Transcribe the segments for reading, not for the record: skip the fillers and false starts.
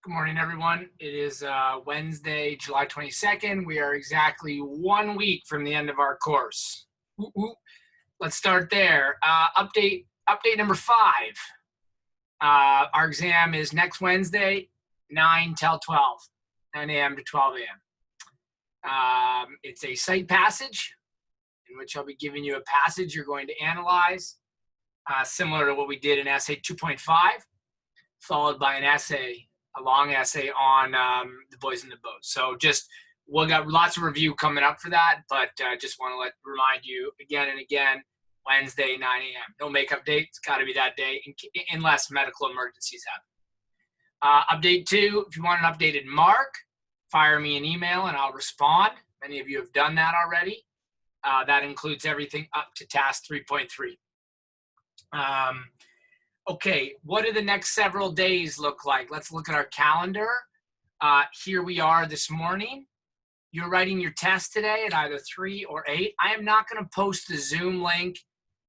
Good morning, everyone. It is Wednesday, July 22nd. We are exactly 1 week from the end of our course. Woo woo. Let's start there. Update number 5. Our exam is next Wednesday, 9 till 12, 9 a.m. to 12 a.m. It's a sight passage in which I'll be giving you a passage you're going to analyze, similar to what we did in essay 2.5, followed by a long essay on the boys in the boat. So we'll got lots of review coming up for that, but just want to remind you again and again, Wednesday, 9 a.m. No makeup date. It's got to be that day unless medical emergencies happen. Update 2, if you want an updated mark, fire me an email and I'll respond. Many of you have done that already. That includes everything up to task 3.3. Okay, what do the next several days look like? Let's look at our calendar. Here we are this morning. You're writing your test today at either 3 or 8. I am not going to post the Zoom link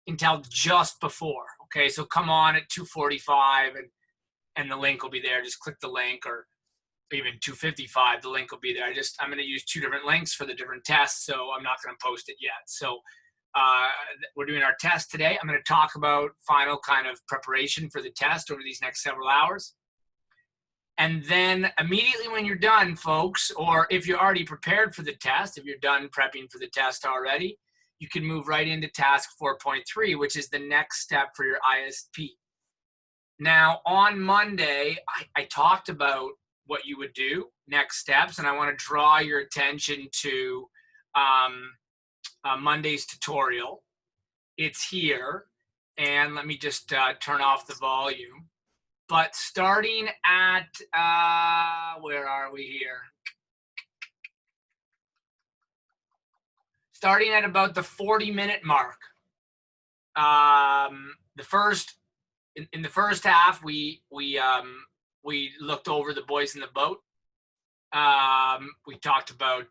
until just before. Okay, so come on at 2:45 and the link will be there. Just click the link, or even 2:55, the link will be there. I'm going to use 2 different links for the different tests, so I'm not going to post it yet. So we're doing our test today. I'm going to talk about final kind of preparation for the test over these next several hours. And then immediately when you're done, folks, or if you're already prepared for the test, if you're done prepping for the test already, you can move right into task 4.3, which is the next step for your ISP. Now, on Monday, I talked about what you would do, next steps, and I want to draw your attention to Monday's tutorial. It's here, and let me just turn off the volume. But starting at, where are we here? Starting at about the 40-minute mark. In the first half, we looked over the boys in the boat. We talked about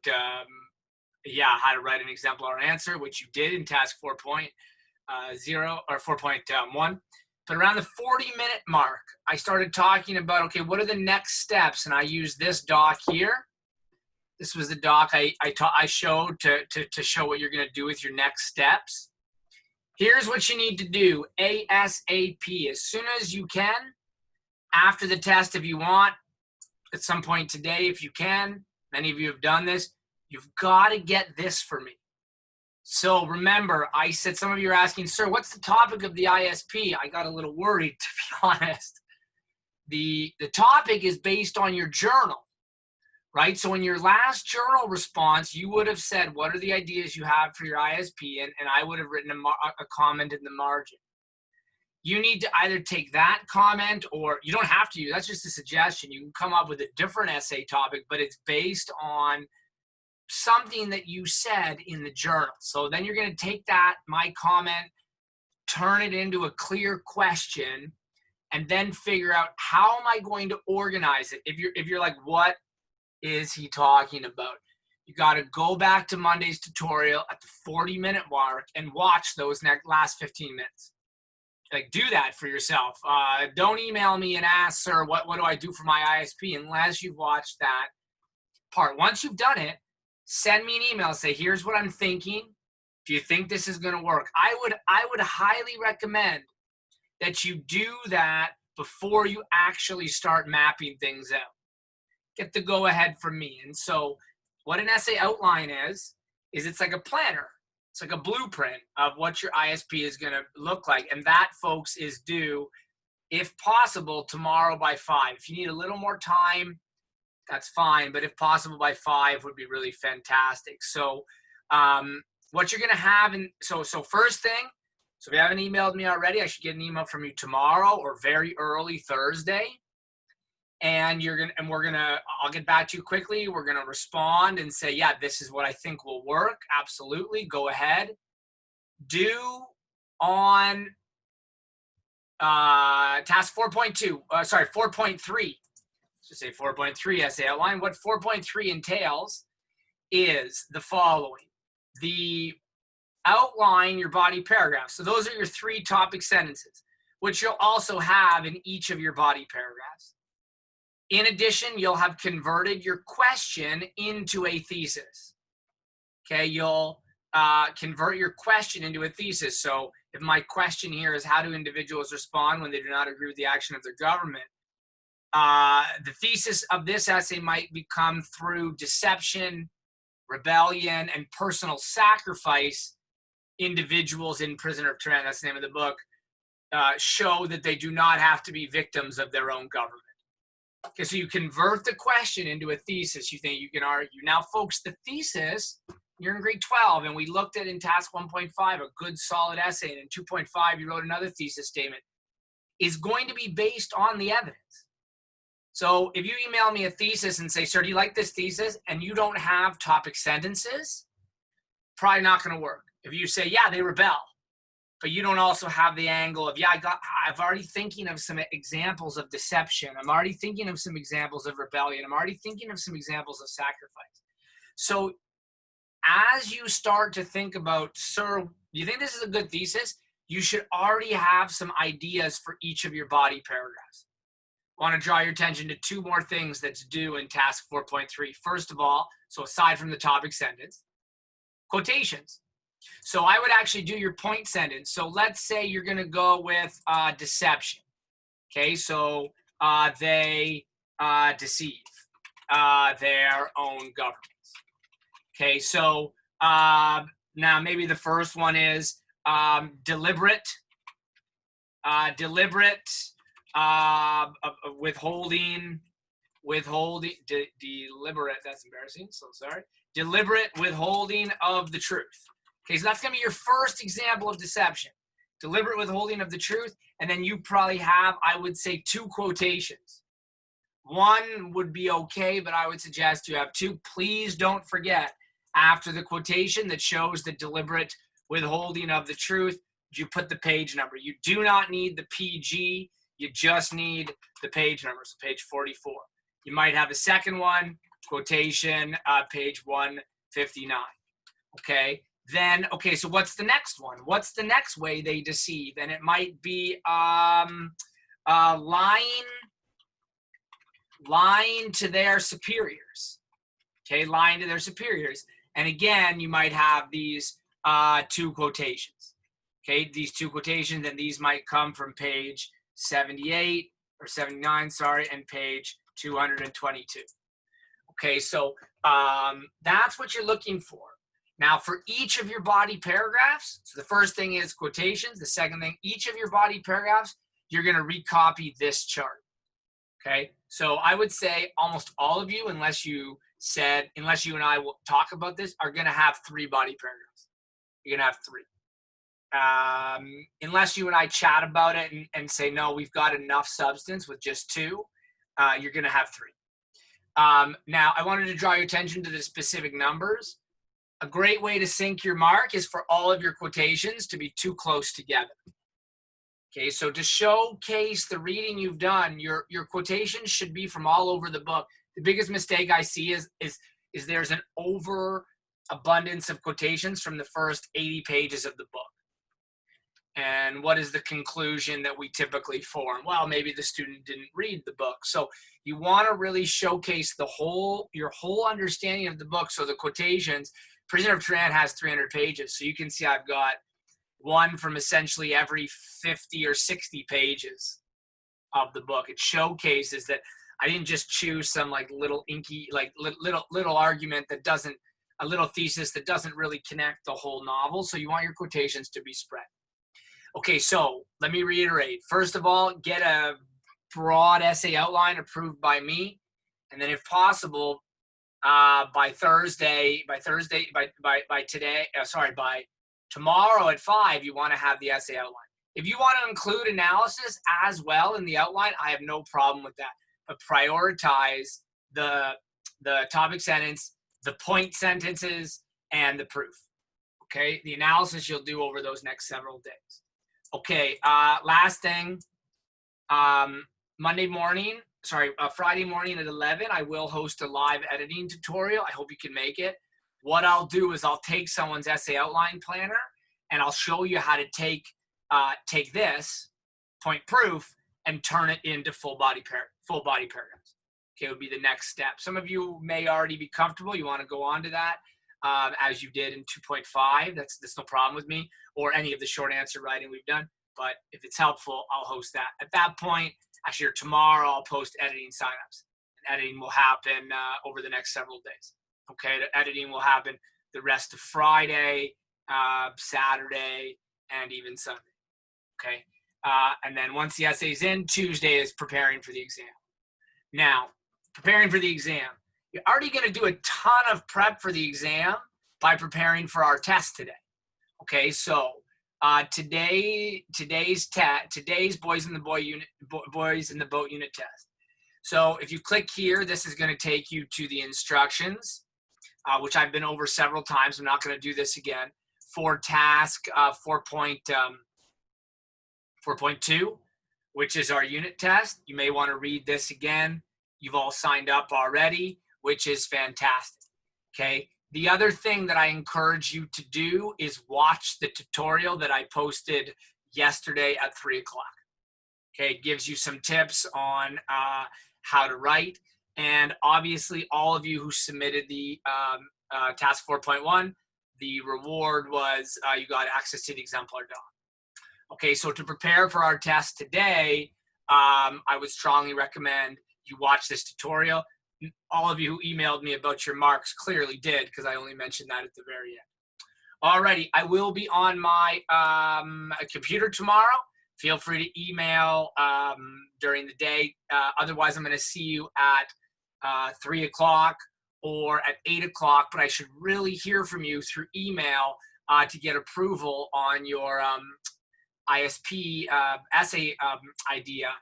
how to write an exemplar answer, which you did in task 4.0 or 4.1. But around the 40-minute mark, I started talking about, okay, what are the next steps? And I used this doc here. This was the doc I showed to show what you're going to do with your next steps. Here's what you need to do ASAP, as soon as you can, after the test if you want, at some point today if you can. Many of you have done this. You've got to get this for me. So remember, I said, some of you are asking, sir, what's the topic of the ISP? I got a little worried, to be honest. The topic is based on your journal, right? So in your last journal response, you would have said, what are the ideas you have for your ISP? And I would have written a comment in the margin. You need to either take that comment, or you don't have to. That's just a suggestion. You can come up with a different essay topic, but it's based on something that you said in the journal. So then you're going to take that, my comment, turn it into a clear question, and then figure out, how am I going to organize it? If you're like, what is he talking about? You got to go back to Monday's tutorial at the 40-minute mark and watch those last 15 minutes. Like, do that for yourself. Don't email me and ask, sir, what do I do for my ISP, unless you've watched that part. Once you've done it, send me an email, say, here's what I'm thinking. Do you think this is going to work? I would highly recommend that you do that before you actually start mapping things out. Get the go ahead from me. And so what an essay outline is it's like a planner. It's like a blueprint of what your ISP is going to look like. And that, folks, is due, if possible, tomorrow by 5. If you need a little more time, that's fine, but if possible by 5 would be really fantastic. So what you're going to have, so first thing, so if you haven't emailed me already, I should get an email from you tomorrow or very early Thursday. And I'll get back to you quickly. We're going to respond and say, yeah, this is what I think will work. Absolutely. Go ahead. Do on task 4.2, 4.3. Just say 4.3 essay outline. What 4.3 entails is the following. The outline your body paragraphs. So those are your 3 topic sentences, which you'll also have in each of your body paragraphs. In addition, you'll have converted your question into a thesis. Okay, you'll convert your question into a thesis. So if my question here is, how do individuals respond when they do not agree with the action of their government? The thesis of this essay might become through deception, rebellion, and personal sacrifice. Individuals in Prisoner of Tyranny, that's the name of the book, show that they do not have to be victims of their own government. Okay, so you convert the question into a thesis. You think you can argue. Now, folks, the thesis, you're in grade 12, and we looked at in task 1.5, a good solid essay, and in 2.5, you wrote another thesis statement, is going to be based on the evidence. So if you email me a thesis and say, sir, do you like this thesis? And you don't have topic sentences, probably not going to work. If you say, yeah, they rebel, but you don't also have the angle of, yeah, I've already thinking of some examples of deception. I'm already thinking of some examples of rebellion. I'm already thinking of some examples of sacrifice. So as you start to think about, sir, you think this is a good thesis? You should already have some ideas for each of your body paragraphs. I want to draw your attention to two more things that's due in task 4.3. First of all, so aside from the topic sentence, quotations. So I would actually do your point sentence. So let's say you're going to go with deception. Okay, so they deceive their own governments. Okay, so now maybe the first one is deliberate, withholding, deliberate, that's embarrassing, so sorry. Deliberate withholding of the truth. Okay, so that's going to be your first example of deception. Deliberate withholding of the truth, and then you probably have, I would say, two quotations. One would be okay, but I would suggest you have two. Please don't forget, after the quotation that shows the deliberate withholding of the truth, you put the page number. You do not need the PG, you just need the page number, so page 44. You might have a second one, quotation, page 159, okay? Then, okay, so what's the next one? What's the next way they deceive? And it might be lying to their superiors. Okay, lying to their superiors. And again, you might have these two quotations. Okay, these two quotations, and these might come from page 78 or 79, sorry, and page 222. Okay, so that's what you're looking for. Now, for each of your body paragraphs, so the first thing is quotations. The second thing, each of your body paragraphs, you're going to recopy this chart. Okay, so I would say almost all of you, unless you and I will talk about this, are going to have 3 body paragraphs. You're going to have 3. Unless you and I chat about it and say, no, we've got enough substance with just 2, you're going to have 3. Now, I wanted to draw your attention to the specific numbers. A great way to sync your mark is for all of your quotations to be too close together. Okay, so to showcase the reading you've done, your quotations should be from all over the book. The biggest mistake I see is there's an overabundance of quotations from the first 80 pages of the book. And what is the conclusion that we typically form? Well, maybe the student didn't read the book. So you want to really showcase your whole understanding of the book. So the quotations, Prisoner of Tyranny has 300 pages. So you can see I've got one from essentially every 50 or 60 pages of the book. It showcases that I didn't just choose some like little inky, like little argument that doesn't, a little thesis that doesn't really connect the whole novel. So you want your quotations to be spread. Okay, so let me reiterate. First of all, get a broad essay outline approved by me. And then if possible, by tomorrow at 5, you want to have the essay outline. If you want to include analysis as well in the outline, I have no problem with that. But prioritize the topic sentence, the point sentences, and the proof. Okay, the analysis you'll do over those next several days. Okay, last thing, Friday morning at 11, I will host a live editing tutorial. I hope you can make it. What I'll do is I'll take someone's essay outline planner and I'll show you how to take this point proof and turn it into full body paragraphs. Okay, would be the next step. Some of you may already be comfortable. You want to go on to that as you did in 2.5. That's no problem with me, or any of the short answer writing we've done. But if it's helpful, I'll host that. At that point, actually, or tomorrow, I'll post editing signups. And editing will happen over the next several days. Okay, the editing will happen the rest of Friday, Saturday, and even Sunday. Okay, and then once the essay's in, Tuesday is preparing for the exam. Now, preparing for the exam, you're already going to do a ton of prep for the exam by preparing for our test today. Okay, so today's boys in the boat unit test. So if you click here, this is going to take you to the instructions, which I've been over several times. I'm not going to do this again. For task 4.2, which is our unit test. You may want to read this again. You've all signed up already, which is fantastic. Okay. The other thing that I encourage you to do is watch the tutorial that I posted yesterday at 3 o'clock. Okay. It gives you some tips on how to write. And obviously, all of you who submitted the task 4.1, the reward was you got access to the exemplar doc. Okay, so to prepare for our test today, I would strongly recommend you watch this tutorial. All of you who emailed me about your marks clearly did, because I only mentioned that at the very end. Alrighty, I will be on my computer tomorrow. Feel free to email during the day. Otherwise, I'm going to see you at 3 o'clock or at 8 o'clock, but I should really hear from you through email to get approval on your ISP essay idea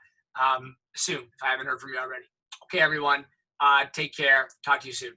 soon, if I haven't heard from you already. Okay, everyone, take care. Talk to you soon.